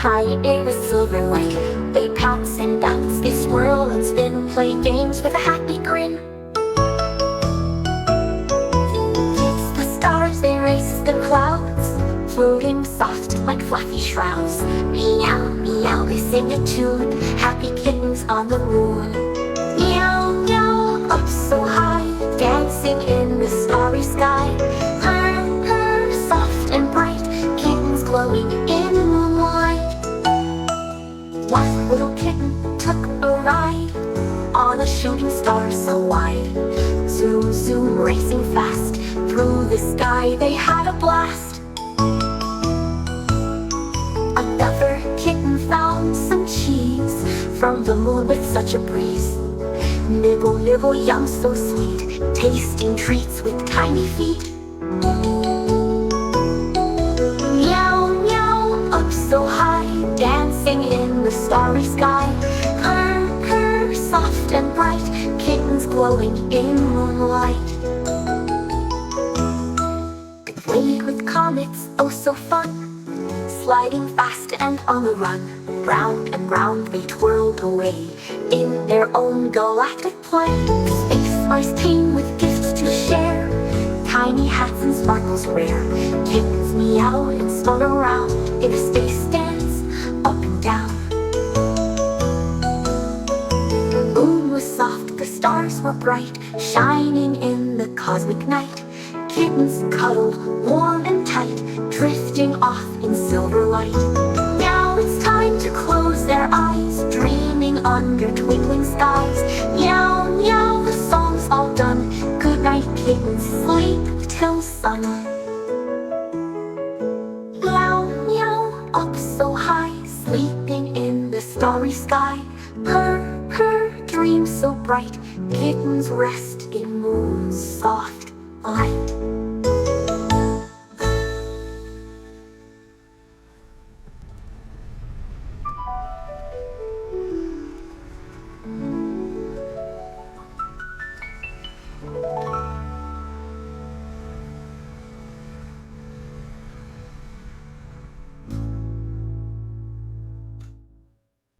high in the silver light. They pounce and bounce, they swirl and spin, play games with a happy grin. The stars, they race the clouds, floating soft like fluffy shrouds. Meow, meow, they sing a tune, happy kittens on the moon. Meow, meow, up so high, dancing in the starry sky. Purr, purr, soft and bright, kittens glowing in the moonlight. One little kitten took a ride on a shooting star so wide. Zoom, zoom, racing fast through the sky, they had a blast. Another kitten found some cheese from the moon with such a breeze. Nibble, nibble, yum, so sweet, tasting treats with tiny feet. Meow, meow, up so high, dancing in the starry sky. Purr, purr, soft and bright, kittens glowing in moonlight. They played with comets, oh so fun, sliding fast and on the run. Round and round they twirled away in their own galactic play. Space Mars came with gifts to share, tiny hats and sparkles rare. Kittens meow and spun around in a space dance, up and down. The moon was soft, the stars were bright, shining in the cosmic night. Kittens cuddled warm and tight, drifting off in silver light. Now it's time to close their eyes, dreaming under twinkling skies. Meow, meow, the song's all done. Good night, kittens, sleep till sun. Meow, meow, up so high, sleeping in the starry sky. Purr, purr, dream so bright, kittens rest in moon's soft light.